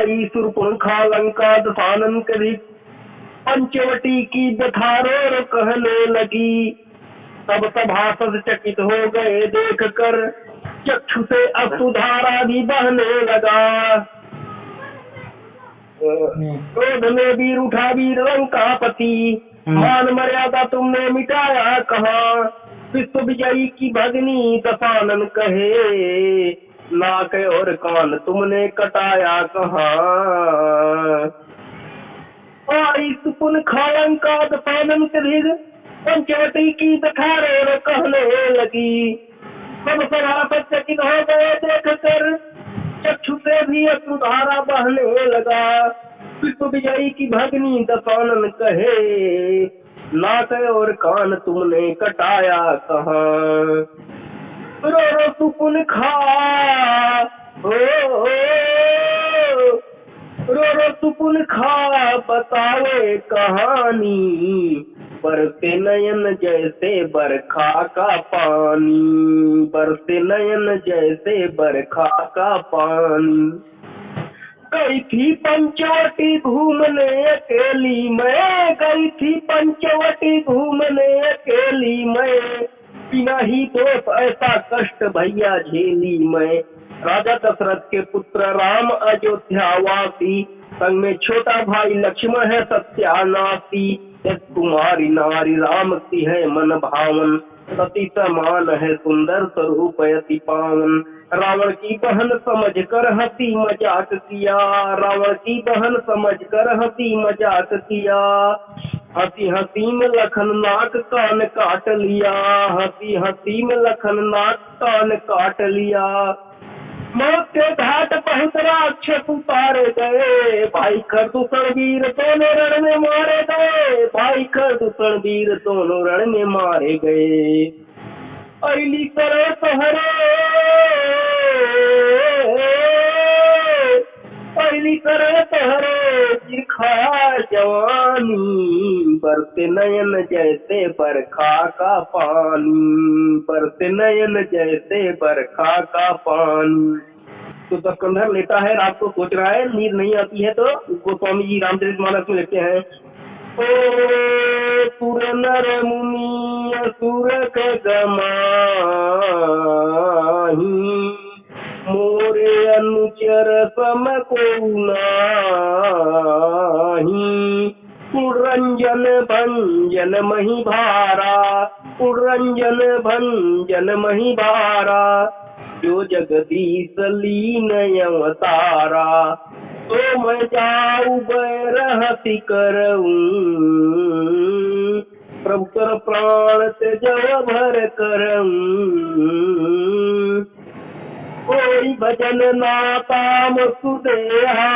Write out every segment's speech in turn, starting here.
आई सुरपुंखा लंका दसानन करी, पंचवटी की व्यथारो कहने लगी। तब सभासद चकित हो गए देख कर, चक्षु से अश्रुधारा भी बहने लगा। क्रोध में वीर उठा वीर लंकापति, मान मर्यादा तुमने मिटाया कहाँ। विश्व विजयी की भगनी दसानन कहे, नाक और कान तुमने कटाया कहाँ। आई सुपुंखा लंका दसानन करी, पंचवटी की व्यथारो कहने लगी। सब सभासद चकित हो गए देख कर, चक्षु से भी अश्रुधारा बहने लगा। विश्व विजयी की भगनी दसानन कहे, नाक और कान तुमने कटाया कहाँ। रो रो सुपुंखा, रो रो सुपुंखा बतावे कहानी, बरसे नयन जैसे बरखा का पानी, बरसे नयन जैसे बरखा का पानी। गई थी पंचवटी घूमने अकेली मैं, गई थी पंचवटी घूमने अकेली मैं, बिना ही दोष ऐसा कष्ट भैया झेली मैं। राजा दशरथ के पुत्र राम अयोध्यावासी, संग में छोटा भाई लक्ष्मण है सत्यानाशी। कुमारी नारी राम की है मन भावन, सती समान है सुंदर स्वरूप अति पावन। रावण की बहन समझ कर हंसी मजाक किया, रावण की बहन समझ कर हंसी मजाक किया। हंसी हंसी में लखन नाक कान काट लिया, हंसी हंसी में लखन नाक कान काट लिया। मौत के घाट पहुंच राक्षस उतारे गए, भाई खरदूषण वीर दोनों रण में मारे गए, भाई खरदूषण वीर दोनों रण में मारे गए। अली करे तोहरे, अली करे तोहरे दिखा जवानी, बरसे नयन जैसे बरखा का पानी, बरसे नयन जैसे बरखा का पानी। तो दशकंधर लेटा है, रात को सोच रहा है, नींद नहीं आती है, तो गोस्वामी जी रामचरितमानस में लिखते हैं, ओ सुर नर मुनि असुर के गमाही, मोरे अनुचर सम को नाही। कुरंजन भंजन मही भारा, कुरंजन भंजन मही भारा, जो जगदीश लीन अवतारा। तो मैं जाऊं बैरहति करऊं, प्रभु कर प्राण तेजव भर करऊं। कोई भजन नाता सुदेहा,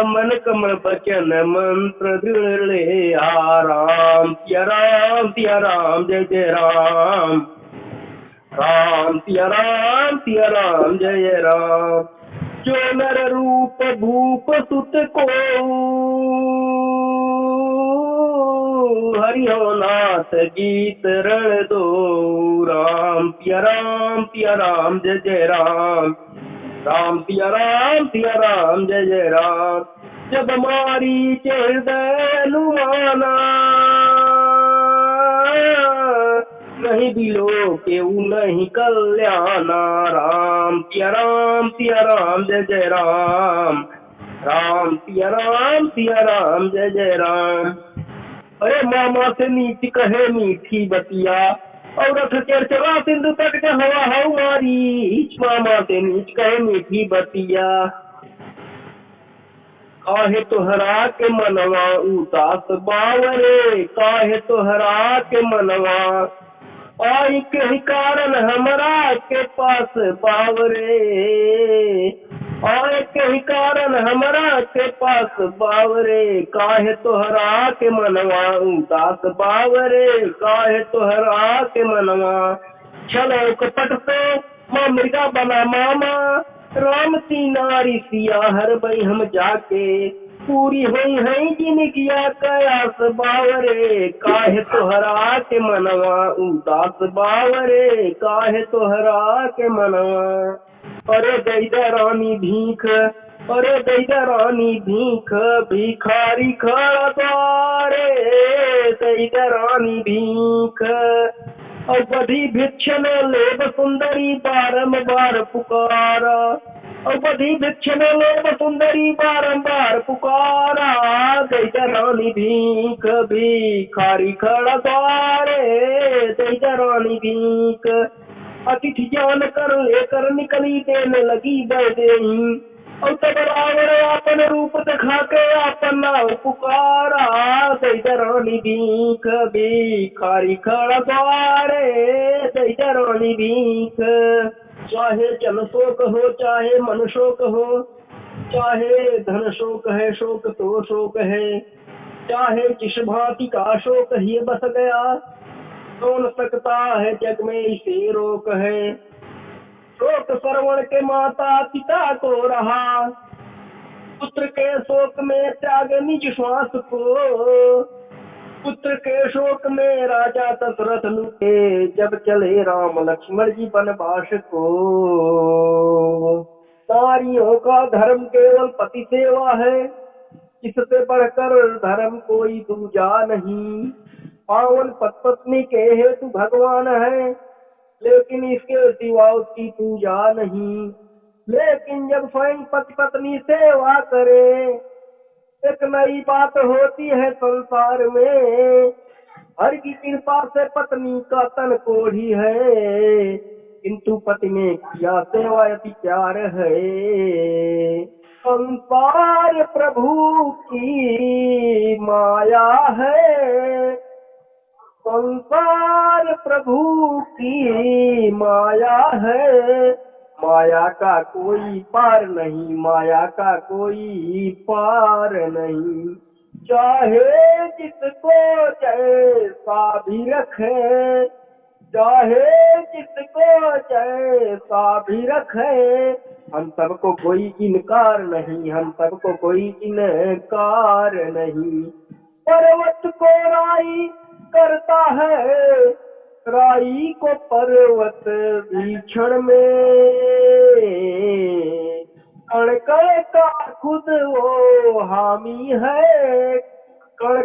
मन कमल बचन मंत्र दृढ़ ले। राम सिया राम सिया राम जय जय राम, राम सिया राम सिया राम जय राम। जो नर रूप भूप सुत को, हरिहो नाथ गीत रण दो। राम सिया राम जय जय राम, राम सिया राम जय जय राम। जब मारी हृदय अनुमाना, नहीं बिलो केऊ नहीं कल्याणा। राम सिया राम जय जय राम, राम सिया राम जय जय राम। अरे मामा से नीति कहे मीठी बतिया, और रथ चरचरा सिंधु तट के हवा हऊ मारी। मामा से नीच कहे मीठी बतिया, काहे तोहरा के मनवा उदास बावरे, काहे तोहरा के मनवा। आई के कारण हमरा के पास बावरे, आए के कारण हमरा के पास बावरे। काहे तोहरा के मनवा उदास बावरे, काहे तोहरा के मनवा। चलो कपट से माँ मृगा बना मामा, राम की नारी सिया हर बई हम जाके। पूरी हुई है जिनगिया कयास बावरे, काहे तोहरा के मनवा उदास बावरे, काहे तोहरा के मनवा। अरे दई दे रानी भीख, अरे दई दे रानी भीख, भिखारी खड़ा द्वारे, दई दे रानी भीख। और बधी भिक्ष ने लेब सुंदरी बारंबार पुकारा, और बधी भिक्ष ने लेब सुंदरी बारंबार पुकारा, दई दे रानी भीख, भिखारी खड़ा द्वारे, दई दे रानी भीख। अतिथि जान कर लेकर निकली देने लगी बैदेही, और तब रावण अपन रूप दिखा के अपन नाव पुकारा, दई दे रानी भीख, भिखारी खड़ा द्वारे, दई दे रानी भीख। चाहे जन शोक हो चाहे मन शोक हो, चाहे धन शोक है शोक तो शोक है, चाहे जिस भांति का शोक ही बस गया, कौन सकता है जग में इसे रोक है। शोक श्रवण के माता पिता को रहा, पुत्र के शोक में त्याग निज श्वास को, पुत्र के शोक में राजा दशरथ लूटे, जब चले राम लक्ष्मण जी वनवास को। नारियों का धर्म केवल पति सेवा है, इससे बढ़कर धर्म कोई दूजा नहीं। पावन पत्नी के हेतु भगवान है, लेकिन इसके सिवा उसकी पूजा नहीं। लेकिन जब स्वयं पति पत्नी सेवा करे, एक नई बात होती है संसार में। हर की कृपा से पत्नी का तन कोढ़ी है, किंतु पति ने किया सेवा अति प्यार है। संसार प्रभु की माया है, संसार प्रभु की माया है, माया का कोई पार नहीं, माया का कोई पार नहीं। चाहे जिसको जैसा भी रखे, चाहे जिसको जैसा भी रखे, हम सबको कोई इनकार नहीं, हम सबको कोई इनकार नहीं। पर्वत को राई करता है, राई को पर्वत भीषण में, कण का खुद वो हामी है, कण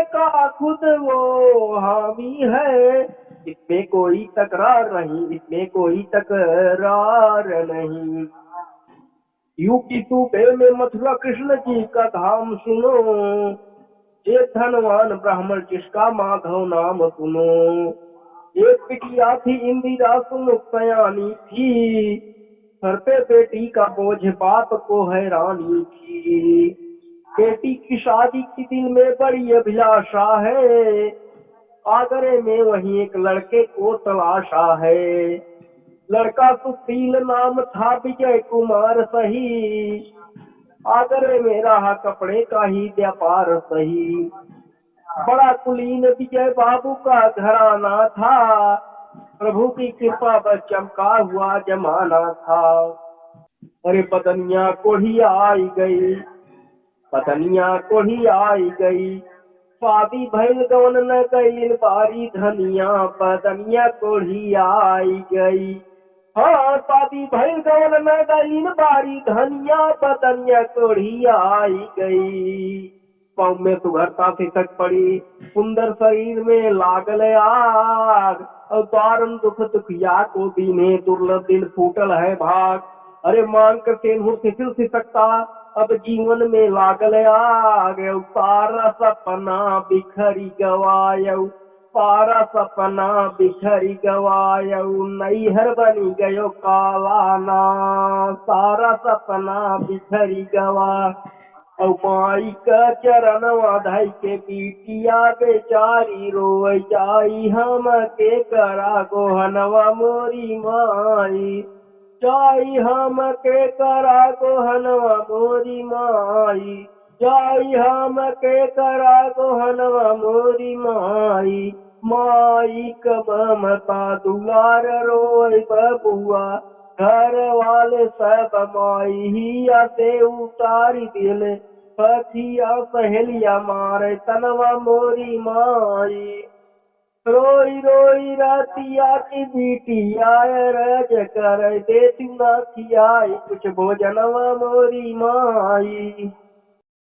का खुद वो हामी है। इसमें कोई तकरार नहीं, इसमें कोई तकरार नहीं। यूपी सूबे में मथुरा कृष्ण जी का धाम सुनो, एक धनवान ब्राह्मण जिसका माधव नाम सुनो। एक बिटिया थी इंदिरा सुमुख सयानी थी, सर पे बेटी का बोझ बाप को हैरानी थी। बेटी की शादी की दिल में बड़ी अभिलाषा है, आगरे में वहीं एक लड़के को तलाशा है। लड़का सुशील नाम था विजय कुमार सही, आगरे में रहा कपड़े का ही व्यापार सही। बड़ा कुलीन विजय बाबू का घराना था, प्रभु की कृपा बस चमका हुआ जमाना था। अरे पतनिया कोढ़ी आई गई, पतनिया कोढ़ी आई गई, शादी भइल गवन न गईल बारी धनिया, पतनिया कोढ़ी आई गई। हाँ शादी भइल गवन न गईल बारी धनिया, पतनिया कोढ़ी आई गई। पाँव में सुघरता सिसक पड़ी, सुंदर शरीर में लागल आग, और दारुण दुख दुखिया को दीने दुर्लभ दिन फूटल है भाग। अरे मांग कर तेनहुर सिसिल सिसकता, अब जीवन में लागल आग, सारा सपना बिखरी गवायऊ, सारा सपना बिखरी गवायऊ, नैहर बनी गयो कालाना, सारा सपना बिखरी गवा। और माई का चरणवा धई के पीटिया बेचारी रोई जाई, हम के करा गोहनवा मोरी माई, जाई हम के करा गोहनवा मोरी माई, जाई हम के करा गोहनवा मोरी माई। माई का ममता दुलार रोई बबुआ, घर वाले सब माई ही आते उतारी दिले, सखिया सहेलिया मारे तनवा मोरी माई। रोई रोई रातिया की बीटिया रज कर दे तू ना खियाई कुछ भोजनवा मोरी माई।